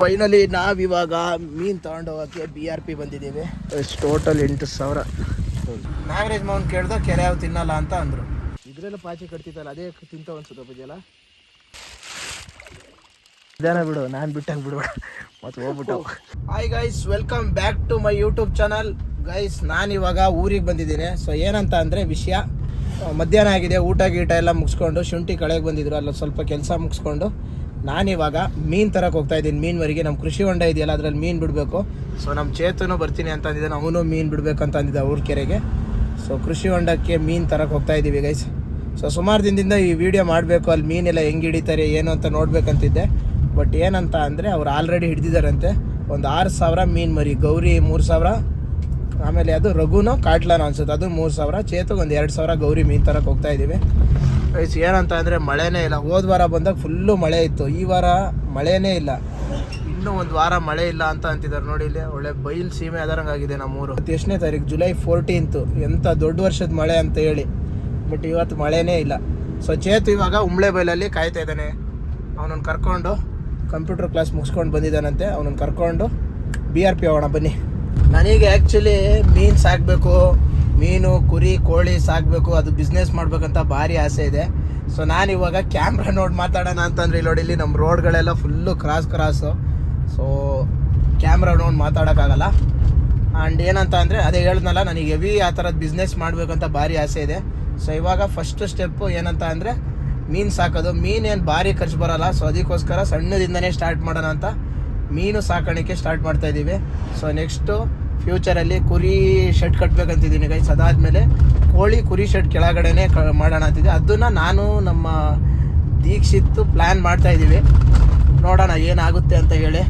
Finally ನಾವಿವಾಗ ಮೀನು ತಗೊಂಡು ಹೋಗೋಕ್ಕೆ BRP ಬಂದಿದ್ದೀವಿ. ಟೋಟಲ್ 8,000. ನಾಗರಾಜ್ ಮಾವನ್ ಕೇಳ್ದ ಕೆರೆ ಯಾವ ತಿನ್ನಲ್ಲ ಅಂತ ಅಂದ್ರು. ಇದ್ರೆಲ್ಲ ಪಾಚಿ ಕಟ್ತಿತ್ತಲ್ಲ ಅದೇ ತಿಂತ ಅನ್ಸುತ್ತೆ ಬಜ್ಜಲ್ಲ. ಇದಾನ ಬಿಡು, ನಾನು ಬಿಟ್ಟಂಗೆ ಬಿಡ್ಬೇಡ ಮತ್ತೆ ಹೋಗ್ಬಿಟ್ಟು. Hi guys, welcome back to my YouTube channel. Guys ನಾನಿವಾಗ ಊರಿಗೆ ಬಂದಿದ್ದೀನಿ. ಸೊ ಏನಂತ ಅಂದರೆ ವಿಷಯ, ಮಧ್ಯಾಹ್ನ ಆಗಿದೆ, ಊಟ ಗೀಟ ಎಲ್ಲ ಮುಗಿಸ್ಕೊಂಡು ಶುಂಠಿ ಕಳೆಗೆ ಬಂದಿದ್ರು, ಅಲ್ಲ ಸ್ವಲ್ಪ ಕೆಲಸ ಮುಗಿಸ್ಕೊಂಡು ನಾನಿವಾಗ ಮೀನು ತರಕ್ಕೆ ಹೋಗ್ತಾ ಇದ್ದೀನಿ. ಮೀನುವರೆಗೆ ನಮ್ಮ ಕೃಷಿ ಹೊಂಡ ಇದೆಯಲ್ಲ ಅದ್ರಲ್ಲಿ ಮೀನು ಬಿಡಬೇಕು. ಸೊ ನಮ್ಮ ಚೇತನು ಬರ್ತೀನಿ ಅಂತ ಅಂದಿದ್ದಾನೆ, ಅವನು ಮೀನು ಬಿಡಬೇಕು ಅಂತ ಅಂದಿದ್ದ ಊರ ಕೆರೆಗೆ. ಸೊ ಕೃಷಿ ಹೊಂಡಕ್ಕೆ ಮೀನು ತರಕ್ಕೆ ಹೋಗ್ತಾ ಇದ್ದೀವಿ ಗೈಸ್. ಸೊ ಸುಮಾರು ದಿನದಿಂದ ಈ ವಿಡಿಯೋ ಮಾಡಬೇಕು, ಅಲ್ಲಿ ಮೀನೆಲ್ಲ ಹೆಂಗೆ ಹಿಡಿತಾರೆ ಏನು ಅಂತ ನೋಡ್ಬೇಕಂತಿದ್ದೆ. ಬಟ್ ಏನಂತ ಅಂದರೆ ಅವ್ರು ಆಲ್ರೆಡಿ ಹಿಡಿದಿದ್ದಾರಂತೆ ಒಂದು 6,000 ಮೀನು ಮರಿ. ಗೌರಿ 3,000, ಆಮೇಲೆ ಅದು ರಘುನೋ ಕಾಟ್ಲಾನೋ ಅನ್ಸುತ್ತೆ, ಅದು 3,000. ಚೇತುಗೆ ಒಂದು 2,000 ಗೌರಿ ಮೀನು ತರಕ್ಕೆ ಹೋಗ್ತಾ ಇದ್ದೀವಿ ಗೈಸ್. ಏನಂತ ಅಂದರೆ ಮಳೆನೇ ಇಲ್ಲ. ಹೋದ ವಾರ ಬಂದಾಗ ಫುಲ್ಲು ಮಳೆ ಇತ್ತು, ಈ ವಾರ ಮಳೆನೇ ಇಲ್ಲ. ಇನ್ನೂ ಒಂದು ವಾರ ಮಳೆ ಇಲ್ಲ ಅಂತ ಅಂತಿದ್ದಾರೆ. ನೋಡಿ ಇಲ್ಲಿ ಒಳ್ಳೆ ಬೈಲ್ ಸೀಮೆ ಆದಂಗಾಗಿದೆ ನಮ್ಮೂರು. ಎಷ್ಟನೇ ತಾರೀಕು? ಜುಲೈ 14. ಎಂಥ ದೊಡ್ಡ ವರ್ಷದ ಮಳೆ ಅಂತ ಹೇಳಿ, ಬಟ್ ಇವತ್ತು ಮಳೆನೇ ಇಲ್ಲ. ಸೊ ಚೇತು ಇವಾಗ ಉಂಬ್ಳೆ ಬೈಲಲ್ಲಿ ಕಾಯ್ತಾ ಇದ್ದಾನೆ. ಅವನನ್ನು ಕರ್ಕೊಂಡು ಕಂಪ್ಯೂಟರ್ ಕ್ಲಾಸ್ ಮುಗಿಸ್ಕೊಂಡು ಬಂದಿದ್ದಾನಂತೆ, ಅವನನ್ನು ಕರ್ಕೊಂಡು BRP ಹೋಗೋಣ ಬನ್ನಿ. ನನಗೆ ಆ್ಯಕ್ಚುಲಿ ಮೀನು ಸಾಕಬೇಕು, ಮೀನು ಕುರಿ ಕೋಳಿ ಸಾಕಬೇಕು, ಅದು ಬಿಸ್ನೆಸ್ ಮಾಡ್ಬೇಕಂತ ಭಾರಿ ಆಸೆ ಇದೆ. ಸೊ ನಾನಿವಾಗ ಕ್ಯಾಮ್ರಾ ನೋಡಿ ಮಾತಾಡೋಣ ಅಂತಂದ್ರೆ ಇಲ್ಲಿ ನೋಡಿ, ಇಲ್ಲಿ ನಮ್ಮ ರೋಡ್ಗಳೆಲ್ಲ ಫುಲ್ಲು ಕ್ರಾಸು. ಸೊ ಕ್ಯಾಮ್ರಾ ನೋಡಿ ಮಾತಾಡೋಕ್ಕಾಗಲ್ಲ. ಆ್ಯಂಡ್ ಏನಂತ ಅಂದರೆ ಅದೇ ಹೇಳಿದ್ನಲ್ಲ, ನನಗೆ ಹೆವಿ ಆ ಥರದ್ದು ಬಿಸ್ನೆಸ್ ಮಾಡಬೇಕಂತ ಭಾರಿ ಆಸೆ ಇದೆ. ಸೊ ಇವಾಗ ಫಸ್ಟ್ ಸ್ಟೆಪ್ಪು ಏನಂತ ಅಂದರೆ ಮೀನು ಸಾಕೋದು. ಮೀನೇನು ಭಾರಿ ಖರ್ಚು ಬರೋಲ್ಲ. ಸೊ ಅದಕ್ಕೋಸ್ಕರ ಸಣ್ಣದಿಂದನೇ ಸ್ಟಾರ್ಟ್ ಮಾಡೋಣ ಅಂತ ಮೀನು ಸಾಕಾಣಿಕೆ ಸ್ಟಾರ್ಟ್ ಮಾಡ್ತಾಯಿದ್ದೀವಿ. ಸೊ ನೆಕ್ಸ್ಟು ಫ್ಯೂಚರಲ್ಲಿ ಕುರಿ ಶೆಡ್ ಕಟ್ಟಬೇಕಂತಿದ್ದೀನಿ ಗೈಸ್. ಅದಾದಮೇಲೆ ಕುರಿ ಶೆಡ್ ಕೆಳಗಡೆನೇ ಮಾಡೋಣ ಅಂತಿದ್ದೆ. ಅದನ್ನು ನಾನು ನಮ್ಮ ದೀಕ್ಷಿತ್ತು ಪ್ಲ್ಯಾನ್ ಮಾಡ್ತಾಯಿದ್ದೀವಿ. ನೋಡೋಣ ಏನಾಗುತ್ತೆ ಅಂತ ಹೇಳಿ.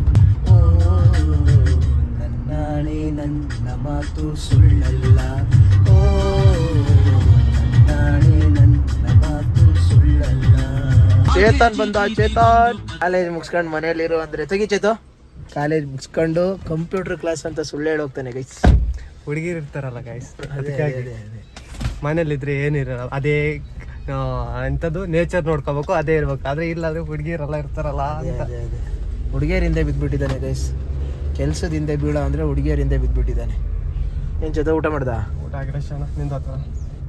ನನ್ನಾಣೆ ನನ್ನ ಮಾತು ಸುಳ್ಳಲ್ಲ, ಓ ನನ್ನಾಣೆ ನನ್ನ ಮಾತು ಸುಳ್ಳಲ್ಲ. ಚೇತನ್ ಬಂದ. ಚೇತನ್ ಕಾಲೇಜ್ ಮುಗಿಸ್ಕೊಂಡು ಮನೇಲಿರು ಅಂದರೆ ತೆಗಿ ಚೇತು. ಕಾಲೇಜ್ ಮುಗಿಸ್ಕೊಂಡು ಕಂಪ್ಯೂಟರ್ ಕ್ಲಾಸ್ ಅಂತ ಸುಳ್ಳು ಹೇಳಿ ಹೋಗ್ತಾನೆ ಗೈಸ್. ಹುಡುಗಿರು ಇರ್ತಾರಲ್ಲ ಗೈಸ್, ಅದಕ್ಕಾಗಿ ಮನೇಲಿದ್ರೆ ಏನಿರಲ್ಲ, ಅದೇ ಎಂಥದ್ದು ನೇಚರ್ ನೋಡ್ಕೋಬೇಕು, ಅದೇ ಇರ್ಬೇಕು. ಆದರೆ ಇಲ್ಲಾಂದ್ರೆ ಹುಡುಗಿಯರೆಲ್ಲ ಇರ್ತಾರಲ್ಲ ಅಂತ ಹುಡುಗಿಯರಿಂದ ಬಿದ್ದುಬಿಟ್ಟಿದ್ದಾನೆ ಗೈಸ್. ಕೆಲಸದಿಂದ ಬೀಳೋ ಅಂದರೆ ಹುಡುಗಿಯರಿಂದ ಬಿದ್ದುಬಿಟ್ಟಿದ್ದಾನೆ. ಏನು ಚೇತ ಊಟ ಮಾಡ್ದ? ಊಟ ಆಗಿರಣ ನಿಂದ ಹತ್ರ.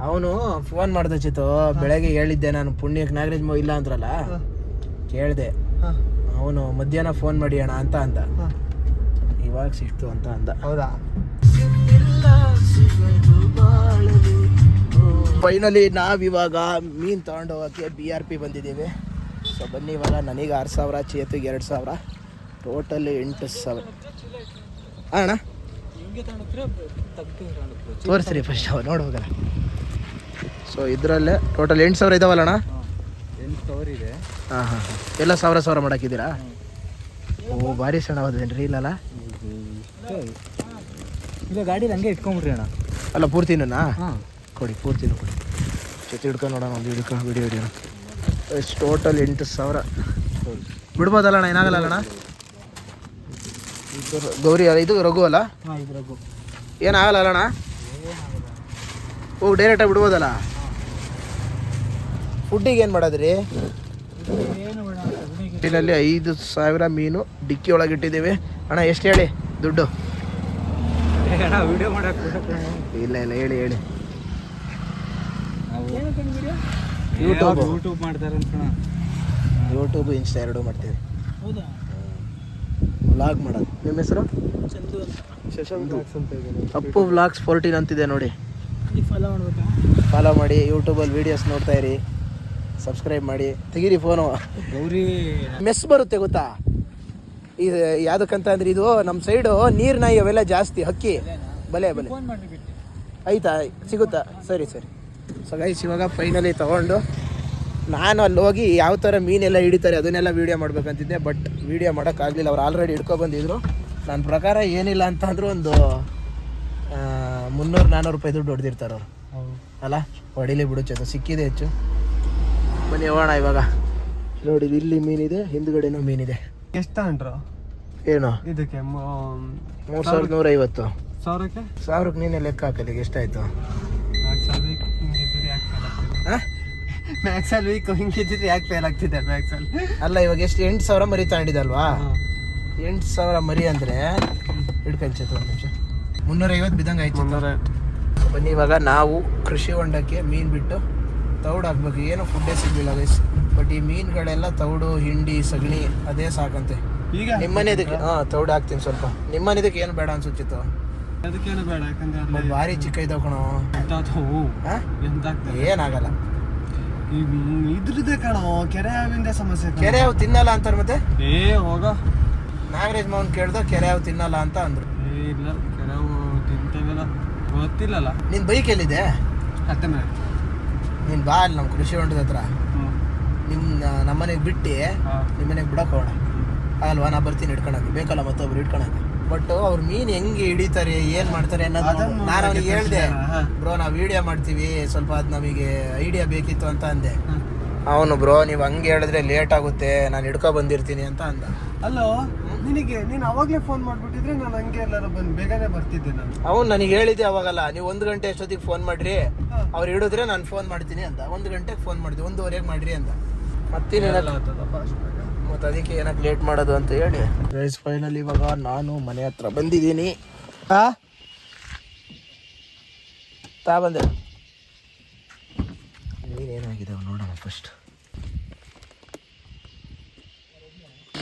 ಅವನು ಫೋನ್ ಮಾಡ್ದೆ ಚೇತು, ಬೆಳಗ್ಗೆ ಹೇಳಿದ್ದೆ ನಾನು ಪುಣ್ಯಕ್ಕೆ ನಾಗರಾಜ್ ಇಲ್ಲ ಅಂದ್ರಲ್ಲ, ಕೇಳಿದೆ. ಅವನು ಮಧ್ಯಾಹ್ನ ಫೋನ್ ಮಾಡಿ ಅಣ್ಣ ಅಂತ ಅಂದ, ಇವಾಗ ಸಿಕ್ತು ಅಂತ ಅಂದ. ಹೌದಾ? ಫೈನಲಿ ನಾವಿವಾಗ ಮೀನು ತಗೊಂಡು ಹೋಗೋಕ್ಕೆ BRP ಬಂದಿದ್ದೀವಿ. ಸೊ ಬನ್ನಿ, ಇವಾಗ ನನಗೆ 6,000, ಚೇತುಗೆ 2,000, ಟೋಟಲ್ 8,000. ಅಣ್ಣ ತೋರಿಸ್ರಿ ಫಸ್ಟ್ ಅವ ನೋಡ್ಬೇಕಲ್ಲ. ಸೊ ಇದರಲ್ಲೇ ಟೋಟಲ್ 8,000 ಇದಾವಲ್ಲ ಅಣ್ಣ? 8,000 ಇದೆ. ಹಾಂ ಹಾಂ ಹಾಂ, ಎಲ್ಲ 1,000 ಮಾಡಾಕಿದ್ದೀರಾ? ಓ ಭಾರಿ ಸಣ್ಣವಾದೇನ್ರಿ. ಇಲ್ಲಲ್ಲ ಇಲ್ಲ, ಗಾಡಿ ಹಂಗೆ ಇಟ್ಕೊಂಬಿಡ್ರಿ ಅಣ್ಣ. ಅಲ್ಲ ಪೂರ್ತಿನಾ? ಹಾಂ ಕೊಡಿ, ಪೂರ್ತಿನೂ ಕೊಡಿ. ಜೊತೆ ಹಿಡ್ಕೊಂಡು ನೋಡೋಣ, ಒಂದು ವಿಡಿಯೋ ಹಿಡಿಯೋಣ. ಎಷ್ಟು ಟೋಟಲ್ 8,000 ಬಿಡ್ಬೋದಲ್ಲ ಅಣ್ಣ? ಏನಾಗಲ್ಲ ಅಣ್ಣ? ಗೌರಿ ಅಲ್ಲ, ಇದು ರಘು ಅಲ್ಲ? ಹಾಂ ಇದು ರಘು. ಏನಾಗಲ್ಲ ಅಣ್ಣ? ಹೋಗಿ ಡೈರೆಕ್ಟಾಗಿ ಬಿಡ್ಬೋದಲ್ಲ? ಫುಡ್ಡಿಗೆ ಏನು ಮಾಡೋದ್ರಿ? ಇದರಲ್ಲಿ 5,000 ಮೀನು ಡಿಕ್ಕಿ ಒಳಗೆ ಇಟ್ಟಿದ್ದೀವಿ. ಅಣ್ಣ ಎಷ್ಟು ಹೇಳಿ ದುಡ್ಡು? ವಿಡಿಯೋ ಮಾಡಕ್ಕೆ ಇಲ್ಲ ಹೇಳಿ ಯೂಟ್ಯೂಬ್ ಮಾಡ್ತಾರೆ ಅಂತ. ಯೂಟ್ಯೂಬ್ ಇನ್ಸ್ಟಾ ಎರಡೂ ಮಾಡ್ತೀವಿ. ಹೌದಾ? ವ್ಲಾಗ್ ಮಾಡೋದು. ನಿಮ್ಮ ಹೆಸರು? ಅಪ್ಪು ವ್ಲಾಗ್ಸ್ 14 ಅಂತಿದೆ ನೋಡಿ. ಫಾಲೋ ಮಾಡಿ, ಯೂಟ್ಯೂಬಲ್ಲಿ ವೀಡಿಯೋಸ್ ನೋಡ್ತಾ ಇರಿ, ಸಬ್ಸ್ಕ್ರೈಬ್ ಮಾಡಿ. ತೆಗೀರಿ ಫೋನು. ಗೌರಿ ಮೆಸ್ ಬರುತ್ತೆ ಗೊತ್ತಾ? ಇದು ಯಾವುದಕ್ಕಂತ ಅಂದರೆ ಇದು ನಮ್ಮ ಸೈಡು ನೀರು ನಾಯಿ ಅವೆಲ್ಲ ಜಾಸ್ತಿ, ಹಕ್ಕಿ ಬಲೆ ಆಯ್ತಾ? ಸಿಗುತ್ತಾ? ಸರಿ. ಸೊ ಗೈಸ್ ಇವಾಗ ಫೈನಲಿ ತೊಗೊಂಡು ನಾನು ಅಲ್ಲಿ ಹೋಗಿ ಯಾವ ಥರ ಮೀನೆಲ್ಲ ಹಿಡಿತಾರೆ ಅದನ್ನೆಲ್ಲ ವೀಡಿಯೋ ಮಾಡ್ಬೇಕಂತಿದ್ದೆ. ಬಟ್ ವೀಡಿಯೋ ಮಾಡೋಕ್ಕಾಗಲಿಲ್ಲ, ಅವ್ರು ಆಲ್ರೆಡಿ ಹಿಡ್ಕೊಬಂದಿದ್ರು. ನನ್ನ ಪ್ರಕಾರ ಏನಿಲ್ಲ ಅಂತ ಅಂದರೂ ಒಂದು 300-400 ರೂಪಾಯಿ ದುಡ್ಡು ಹೊಡೆದಿರ್ತಾರೆ ಅವರು ಅಲ್ಲ? ಹೊಡಿಲಿ ಬಿಡು ಚೇತ, ಸಿಕ್ಕಿದೆ ಹೆಚ್ಚು. ಬನ್ನಿ ಹೋಗೋಣ ಇವಾಗ. ನೋಡಿ ಇಲ್ಲಿ ಮೀನಿದೆ, ಹಿಂದ್ಗಡೆನೂ ಮೀನಿದೆ. ಎಷ್ಟು ತಗೊಂಡ್ರು? ಏನು ಇದಕ್ಕೆ 3,150. 1,000ಕ್ಕೆ ನೀನೇ ಲೆಕ್ಕ ಹಾಕಲಿಕ್ಕೆ ಎಷ್ಟಾಯಿತು? ಮ್ಯಾಕ್ಸಲ್ಲಿ ವೀಕ್ ಹಿಂಗಿದ್ರೆ ಯಾಕೆ ಫೇಲ್ ಆಗ್ತಿದೆ ಮ್ಯಾಕ್ಸಲ್ಲಿ? ಅಲ್ಲ ಇವಾಗ ಎಷ್ಟು 8,000 ಮರಿ ತಗೊಂಡಿದ್ದಲ್ವಾ? 8,000 ಮರಿ ಅಂದರೆ ಹಿಡ್ಕೊಂಚೈತೆ ಒಂದು ನಿಮಿಷ 350 ಬಿದ್ದಂಗೆ ಆಯ್ತು. ಬನ್ನಿ ಇವಾಗ ನಾವು ಕೃಷಿ ಹೊಂಡಕ್ಕೆ ಮೀನು ಬಿಟ್ಟು ತೌಡು ಹಾಕ್ಬೇಕು. ಏನು ಫುಡ್ಡೇ ಸಿಗಲಿಲ್ಲ ಗೈಸ್. ಬಟ್ ಈ ಮೀನುಗಳೆಲ್ಲ ತೌಡು ಹಿಂಡಿ ಸಗಣಿ ಅದೇ ಸಾಕಂತೆ. ಈಗ ನಿಮ್ಮನೆದಕ್ಕೆ ತೌಡು ಹಾಕ್ತೀನಿ ಸ್ವಲ್ಪ. ನಿಮ್ಮನೆದಕ್ಕೆ ಏನು ಬೇಡ ಅನ್ಸುತ್ತಿತ್ತು? ಅದಕ್ಕೇನು ಬೇಡ, ಯಾಕಂದ್ರೆ ಭಾರಿ ಚಿಕ್ಕ ಇದಾವ ಕಣೋ. ಏನಾಗಲ್ಲ ಇದ್ರದ್ದೇ ಕಣೋ, ಕೆರೆ ಹಾವಿಂದ ಸಮಸ್ಯೆ. ಕೆರೆ ಹಾವು ತಿನ್ನಲ್ಲ ಅಂತಾರೆ ಮತ್ತೆ. ಹೋಗ ನಾಗರಾಜ್ ಮಾವನ್ ಕೇಳ್ದ ಕೆರೆ ಹಾವು ತಿನ್ನಲ್ಲ ಅಂತ ಅಂದ್ರು. ಇಲ್ಲ, ಕೆರೆ ಹಾವು ತಿಂತವೆಲ್ಲ ಗೊತ್ತಿಲ್ಲಲ್ಲ. ನಿನ್ ಬೈಕ್ ಎಲ್ಲಿದೆ? ಅತ್ತೆ ಮೇಲೆ. ನೀನ್ ಬಾ ಅಲ್ಲಿ ನಮ್ಮ ಕೃಷಿ ಹೊಂಡದ ಹತ್ರ. ನಮ್ಮನೆಗೆ ಬಿಟ್ಟು ನಿಮ್ಮನೆಗೆ ಬಿಡಕ್ಕೆ ಹೋಗೋಣ ಅಲ್ವಾ? ನಾ ಬರ್ತೀನಿ ಹಿಡ್ಕೊಳಕ್ಕೆ. ಬೇಕಲ್ಲ ಮತ್ತೊಬ್ರು ಹಿಡ್ಕೊಳಕ್ಕೆ. ಬಟ್ ಅವ್ರು ಮೀನು ಹೆಂಗೆ ಹಿಡಿತಾರೆ ಏನು ಮಾಡ್ತಾರೆ ಅನ್ನೋದು ನಾನು ಅವ್ನಿಗೆ ಹೇಳ್ದೆ. ಬ್ರೋ ನಾವು ವಿಡಿಯೋ ಮಾಡ್ತೀವಿ, ಸ್ವಲ್ಪ ಅದು ನಮಗೆ ಐಡಿಯಾ ಬೇಕಿತ್ತು ಅಂತ ಅಂದೆ. ಅವನು ಬ್ರೋ ನೀವು ಹಂಗೆ ಹೇಳಿದ್ರೆ ಲೇಟ್ ಆಗುತ್ತೆ, ನಾನು ಹಿಡ್ಕೊ ಬಂದಿರ್ತೀನಿ ಅಂತ ಅಂದ. ಅಲ್ಲೋ ನೀನು ಅವಾಗಲೇ ಫೋನ್ ಮಾಡಿಬಿಟ್ಟಿದ್ರೆ ನಾನು ಹಂಗೆ ಎಲ್ಲರೂ ಬಂದು ಬೇಗನೆ ಬರ್ತಿದ್ದೆ. ನಾನು ಅವ್ನು ನನಗೆ ಹೇಳಿದ್ದೆ ಅವಾಗಲ್ಲ, ನೀವು 1 ಗಂಟೆ ಅಷ್ಟೊತ್ತಿಗೆ ಫೋನ್ ಮಾಡಿರಿ, ಅವ್ರು ಹಿಡಿದ್ರೆ ನಾನು ಫೋನ್ ಮಾಡ್ತೀನಿ ಅಂತ. 1 ಗಂಟೆಗೆ ಫೋನ್ ಮಾಡಿದ್ವಿ, 1:15 ಮಾಡಿರಿ ಅಂತ. ಮತ್ತೆ ಅದಕ್ಕೆ ಏನಕ್ಕೆ ಲೇಟ್ ಮಾಡೋದು ಅಂತ ಹೇಳಿ ಗೈಸ್ ಫೈನಲ್ ಇವಾಗ ನಾನು ಮನೆ ಹತ್ರ ಬಂದಿದ್ದೀನಿ. ಬಂದೆ. ನೀನೇನಾಗಿದ್ದಾವೆ ನೋಡೋಣ ಫಸ್ಟ್.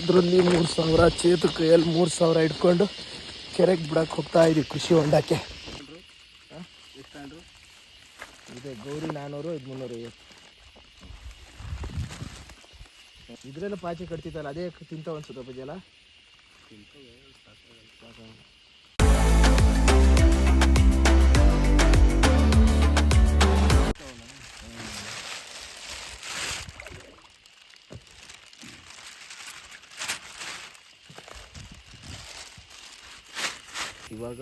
ಇದರಲ್ಲಿ 3,000 ಚೇತು ಕೈಯಲ್ಲಿ 3,000 ಇಟ್ಕೊಂಡು ಕೆರೆಗೆ ಬಿಡಕ್ಕೆ ಹೋಗ್ತಾ ಇದೀವಿ ಕೃಷಿ ಹೊಂಡಕ್ಕೆ. ಇದೆ ಗೌರಿ 400, ಇದು 350. ಇದ್ರೆಲ್ಲ ಪಾಚಿ ಕಟ್ತಿತ್ತಲ್ಲ, ಅದೇ ತಿಂತ ಅನ್ಸುತ್ತೆ ಬಜ್ಜಿ ಅಲ್ಲ. ಇವಾಗ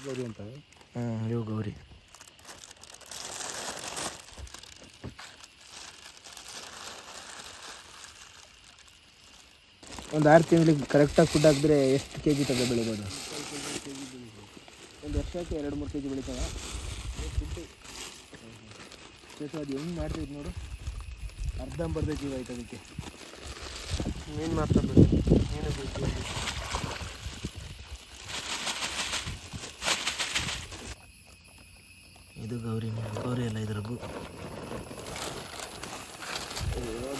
ಗೌರಿ ಅಂತ. ಇವು ಗೌರಿ. ಒಂದು 6 ತಿಂಗಳಿಗೆ ಕರೆಕ್ಟಾಗಿ ಫುಡ್ ಹಾಕಿದ್ರೆ ಎಷ್ಟು ಕೆ ಜಿ ತಗೋ ಬೆಳಿಬೋದು? ಒಂದು ವರ್ಷಕ್ಕೆ 2-3 kg ಬೆಳಿತಾವ. ಅದು ಹೆಂಗೆ ಮಾಡ್ತಿದ್ದು ನೋಡು, ಅರ್ಧಂಬರ್ಧ ಜೀವ ಆಯ್ತು ಅದಕ್ಕೆ. ಮೀನು ಮಾಡ್ತಾರೆ. ಇದು ಗೌರಿ ಗೌರಿ ಎಲ್ಲ ಇದ್ರದ್ದು.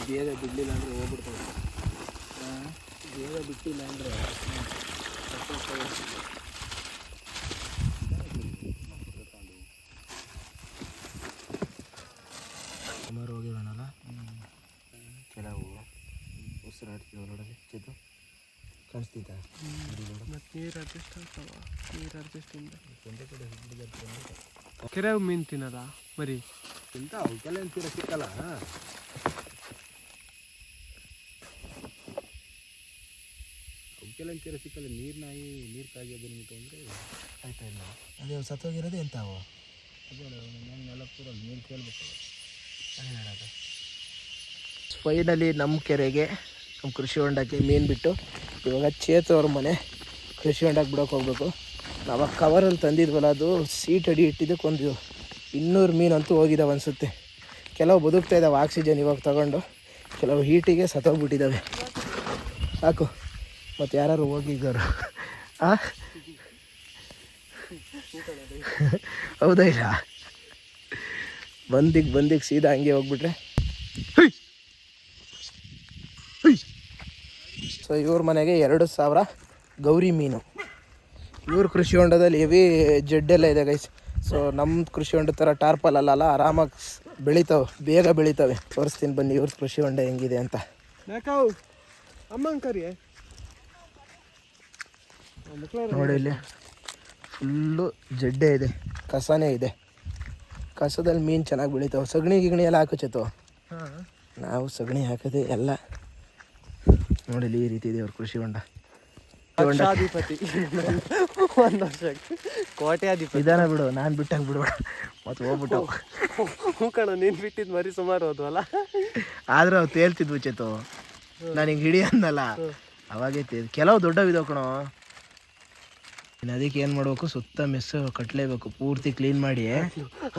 ಬೇಗ ಬಿಡಲಿಲ್ಲ ಅಂದರೆ ಹೋಗ್ಬಿಡ್ತವೆ. ಬೇಗ ಬಿಟ್ಟಿಲ್ಲ ಅಂದರೆ ಸುಮಾರು ಹೋಗಿರೋಣಲ್ಲ. ಕೆಲವು ಉಸಿರಾಡ್ತೀವಿ ನೋಡೋದು ಚಿತ್ತು ಕಾಣಿಸ್ತಿದ್ದ. ಮತ್ತು ನೀರು ಅಡ್ಜಸ್ಟ್ ಆಗ್ತಾವ. ನೀರು ಅಡ್ಜಸ್ಟಿಂದ ಒಂದೇ ಕಡೆ ಕೆರೆ ಮೀನು ತಿನ್ನಲ್ಲ ಬರೀ ಇಂಥ ಅವಕ್ಕೆಲ್ಲ ಅಂತೀರ ಸಿಕ್ಕಲ್ಲ. ಅವಕ್ಕೆಲ್ಲ ಅಂತೀರ ಸಿಕ್ಕಲ್ಲ. ನೀರು ನಾಯಿ ನೀರು ಕಾಗಿ ಬಂದ್ಬಿಟ್ಟು ಅಂದರೆ ಆಯ್ತಾ ಇಲ್ಲ. ಅದೇ ಸತ್ತೋಗಿರೋದೇ ಎಂತಾವು ಅದೇ ನೆಲಪೂರಲ್ಲಿ ನೀರು ಕೇಳ್ಬೇಕು. ಅದೇ ಹೇಳೋದು. ಫೈನಲಿ ನಮ್ಮ ಕೆರೆಗೆ, ನಮ್ಮ ಕೃಷಿ ಹೊಂಡಕ್ಕೆ ಮೀನು ಬಿಟ್ಟು ಇವಾಗ ಚೇತು ಅವ್ರ ಮನೆ ಕೃಷಿ ಹೊಂಡಕ್ಕೆ ಬಿಡೋಕೆ ಹೋಗ್ಬೇಕು. ನಾವು ಕವರಲ್ಲಿ ತಂದಿದ್ವಲ್ಲ, ಅದು ಸೀಟ್ ಅಡಿ ಇಟ್ಟಿದ್ದಕ್ಕೆ ಒಂದು 200 ಮೀನಂತೂ ಹೋಗಿದ್ದಾವೆ ಅನಿಸುತ್ತೆ. ಕೆಲವು ಬದುಕ್ತಾ ಇದ್ದಾವೆ ಆಕ್ಸಿಜನ್ ಇವಾಗ ತಗೊಂಡು, ಕೆಲವು ಹೀಟಿಗೆ ಸತ್ತೋಗ್ಬಿಟ್ಟಿದ್ದಾವೆ. ಸಾಕು. ಮತ್ತು ಯಾರು ಹೋಗಿದ್ದಾರು? ಹೌದಾ? ಇಲ್ಲ, ಬಂದಿಗೆ ಸೀದಾ ಹಂಗೆ ಹೋಗ್ಬಿಟ್ರೆ. ಸೊ ಇವ್ರ ಮನೆಗೆ 2,000 ಗೌರಿ ಮೀನು. ಇವ್ರ ಕೃಷಿ ಹೊಂಡದಲ್ಲಿ ಹೆವಿ ಜಡ್ಡೆಲ್ಲ ಇದೆ ಗೈಸ್. ಸೊ ನಮ್ಮ ಕೃಷಿ ಹೊಂಡ ಥರ ಟಾರ್ಪಲ್ ಅಲ್ಲ, ಆರಾಮಾಗಿ ಬೆಳಿತಾವೆ, ಬೇಗ ಬೆಳಿತಾವೆ. ತೋರಿಸ್ತೀನಿ ಬನ್ನಿ ಇವ್ರ ಕೃಷಿ ಹೊಂಡ ಹೆಂಗಿದೆ ಅಂತ. ನೋಡಿ ಇಲ್ಲಿ ಫುಲ್ಲು ಜಡ್ಡೆ ಇದೆ, ಕಸನೇ ಇದೆ. ಕಸದಲ್ಲಿ ಮೀನು ಚೆನ್ನಾಗಿ ಬೆಳಿತಾವೆ. ಸಗಣಿ ಗಿಗಣಿ ಎಲ್ಲ ಹಾಕುಚ್ಚತ್ತೋ. ನಾವು ಸಗಣಿ ಹಾಕೋದೆ ಎಲ್ಲ. ನೋಡಿ ಈ ರೀತಿ ಇದೆ ಅವ್ರ ಕೃಷಿ ಹೊಂಡ. ಲಕ್ಷಾಧಿಪತಿ, 1 ವರ್ಷಕ್ಕೆ ಕೋಟ್ಯಾಧಿಪತಿ. ಇದಾನ ಬಿಡು, ನಾನು ಬಿಟ್ಟಾಗ ಬಿಡ್ಬೇಡ ಮತ್ತು ಹೋಗ್ಬಿಟ್ಟು. ಕಣ ನೀನು ಬಿಟ್ಟಿದ್ದು ಮರಿ ಸುಮಾರು ಹೋದ್ವಲ್ಲ. ಆದ್ರೆ ಅವು ತೇಲ್ತಿದ್ವು ಚೇತು. ನನಗೆ ಹಿಡಿ ಅಂದಲ್ಲ ಅವಾಗೇ ಕೆಲವು ದೊಡ್ಡವಿದಾವೆ ಕಣೋ. ಇನ್ನು ಅದಕ್ಕೆ ಏನು ಮಾಡಬೇಕು, ಸುತ್ತ ಮೆಸ್ಸು ಕಟ್ಟಲೇಬೇಕು, ಪೂರ್ತಿ ಕ್ಲೀನ್ ಮಾಡಿ.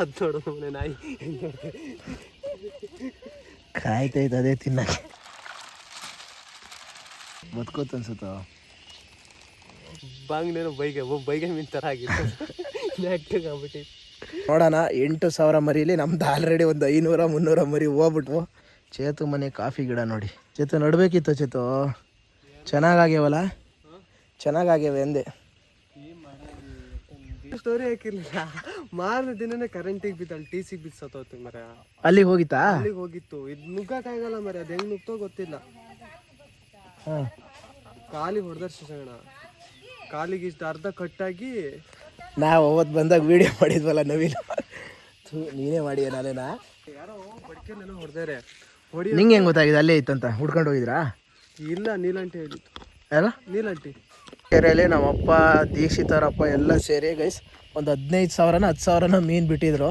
ಅದು ನೋಡೋದು ನಾಯಿ ಕಾಯ್ತೈತೆ ಅದೇ ತಿನ್ನಕ್ಕೆ. ಬದುಕೋತ ಅನ್ಸುತ್ತ. ಬಾಂಗ್ನೇನೋ ಬೈಗೆ ಮೀನ್ ಥರ ಆಗಿತ್ತು. ಆಗ್ಬಿಟ್ಟಿತ್ತು. ನೋಡೋಣ 8,000 ಮರಿಲಿ ನಮ್ದು ಆಲ್ರೆಡಿ ಒಂದು 500-300 ಮರಿ ಹೋಗ್ಬಿಟ್ವು. ಚೇತು ಮನೆ ಕಾಫಿ ಗಿಡ ನೋಡಿ. ಚೇತು ನಡ್ಬೇಕಿತ್ತು ಚೇತು. ಚೆನ್ನಾಗಾಗ್ಯವಲ್ಲ, ಚೆನ್ನಾಗಾಗ್ಯವೆ ಅಂದೆ. ಸ್ಟೋರಿ ಹಾಕಿರ್ಲಿಲ್ಲ. ಮಾರನೇ ದಿನನೇ ಕರೆಂಟಿಗೆ ಬಿದ್ದು ಟಿ ಸಿಗೆ ಬಿದ್ದು ಸತ್ತೋಯ್ತು ಮರ. ಅಲ್ಲಿಗೆ ಹೋಗಿತ್ತಾ? ಅಲ್ಲಿಗೆ ಹೋಗಿತ್ತು. ಇದು ನುಗ್ಗಕ್ಕಾಗಲ್ಲ ಮರ, ಅದು ಹೆಂಗ್ ನುಗ್ತೋ ಗೊತ್ತಿಲ್ಲ. ಹಾಂ, ಕಾಲಿಗೆ ಹೊಡೆದರ್ಸೋಣ, ಕಾಲಿಗೆ ಇಷ್ಟು ಅರ್ಧ ಕಟ್ಟಾಗಿ. ನಾವು ಅವತ್ತು ಬಂದಾಗ ವಿಡಿಯೋ ಮಾಡಿದ್ವಲ್ಲ ನವೀನ್, ನೀನೇ ಮಾಡಿ ನಾನೇನಾ? ಯಾರೋ ಬಡ್ಕೆನೇನೋ ಹೊಡೆದಾರೆ. ನಿಂಗೆ ಹೆಂಗೆ ಗೊತ್ತಾಗಿದೆ ಅಲ್ಲೇ ಇತ್ತಂತ? ಹುಡ್ಕೊಂಡು ಹೋಗಿದ್ರಾ? ಇಲ್ಲ, ನೀಲಂಟಿ ಹೇಳಿತ್ತು. ಯಾರು? ನೀಲಂಟಿ ಕೆರೆಯಲ್ಲಿ ನಮ್ಮಪ್ಪ ದೀಕ್ಷಿತರಪ್ಪ ಎಲ್ಲ ಸೇರಿ ಗೈಸ್ ಒಂದು 15,000-10,000 ಮೀನು ಬಿಟ್ಟಿದ್ರು.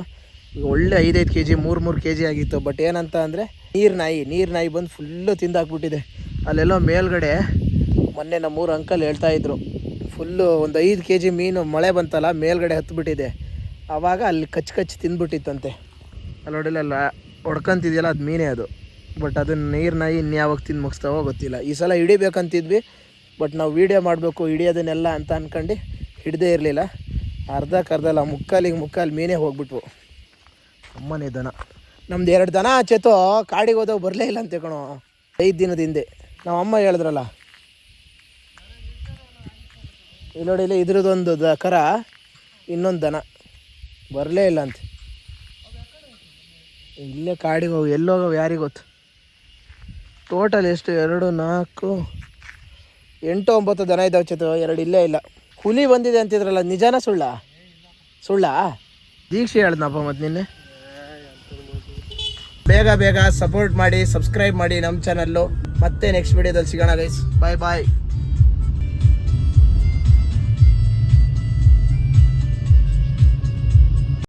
ಈಗ ಒಳ್ಳೆ 5-5 kg 3-3 kg ಆಗಿತ್ತು. ಬಟ್ ಏನಂತ ಅಂದರೆ ನೀರು ನಾಯಿ ಬಂದು ಫುಲ್ಲು ತಿಂದಾಕ್ಬಿಟ್ಟಿದೆ. ಅಲ್ಲೆಲ್ಲೋ ಮೇಲ್ಗಡೆ ಮೊನ್ನೆ ನಮ್ಮೂರು ಅಂಕಲ್ ಹೇಳ್ತಾಯಿದ್ರು, ಫುಲ್ಲು ಒಂದು 5 kg ಮೀನು ಮಳೆ ಬಂತಲ್ಲ ಮೇಲ್ಗಡೆ ಹತ್ಬಿಟ್ಟಿದೆ. ಆವಾಗ ಅಲ್ಲಿ ಕಚ್ಚಿ ತಿಂದ್ಬಿಟ್ಟಿತ್ತಂತೆ. ಅಲ್ಲಿ ಹೊಡೆಯಲ್ಲ ಹೊಡ್ಕೊಂತಿದೆಯಲ್ಲ ಅದು ಮೀನೇ ಅದು. ಬಟ್ ಅದನ್ನು ನೀರು ನಾಯಿ ಇನ್ಯಾವಾಗ ತಿಂದು ಮುಗಿಸ್ತಾವೋ ಗೊತ್ತಿಲ್ಲ. ಈ ಸಲ ಹಿಡಿಬೇಕಂತಿದ್ವಿ, ಬಟ್ ನಾವು ವೀಡಿಯೋ ಮಾಡಬೇಕು ಹಿಡಿಯೋದನ್ನೆಲ್ಲ ಅಂತ ಅಂದ್ಕೊಂಡು ಹಿಡ್ದೇ ಇರಲಿಲ್ಲ. ಅರ್ಧಕ್ಕರ್ಧಲ್ಲ ಮುಕ್ಕಾಲು ಮೀನೇ ಹೋಗ್ಬಿಟ್ವು. ಅಮ್ಮನೇ ದನ, ನಮ್ದು 2 ದನ ಚೇತೋ ಕಾಡಿಗೆ ಹೋದವು ಬರಲೇ ಇಲ್ಲ ಅಂತ ಕಣೋ. 5 ದಿನದ ಹಿಂದೆ ನಮ್ಮ ಅಮ್ಮ ಹೇಳಿದ್ರಲ್ಲ, ಇಲ್ಲಿ ನೋಡಿ, ಇಲ್ಲಿ ಇದ್ರದ್ದೊಂದು ಕರ, ಇನ್ನೊಂದು ದನ ಬರಲೇ ಇಲ್ಲ ಅಂತ. ಇಲ್ಲೇ ಕಾಡಿಗೆ ಹೋಗಿ ಎಲ್ಲೋಗವು ಯಾರಿಗೆ ಗೊತ್ತು. ಟೋಟಲ್ ಎಷ್ಟು? 2, 4, 8, 9 ದನ ಇದ್ದಾವೆ ಚೇತು. 2 ಇಲ್ಲೇ ಇಲ್ಲ. ಹುಲಿ ಬಂದಿದೆ ಅಂತಿದ್ರಲ್ಲ, ನಿಜಾನ ಸುಳ್ಳ? ದೀಕ್ಷೆ ಹೇಳ್ದನಪ್ಪ ಮತ್ತು ನಿನ್ನೆ. ಬೇಗ ಸಪೋರ್ಟ್ ಮಾಡಿ, ಸಬ್ಸ್ಕ್ರೈಬ್ ಮಾಡಿ ನಮ್ಮ ಚಾನಲ್ಲು. ಮತ್ತೆ ನೆಕ್ಸ್ಟ್ ವಿಡಿಯೋದಲ್ಲಿ ಸಿಗೋಣ ಗೈಸ್. ಬಾಯ್.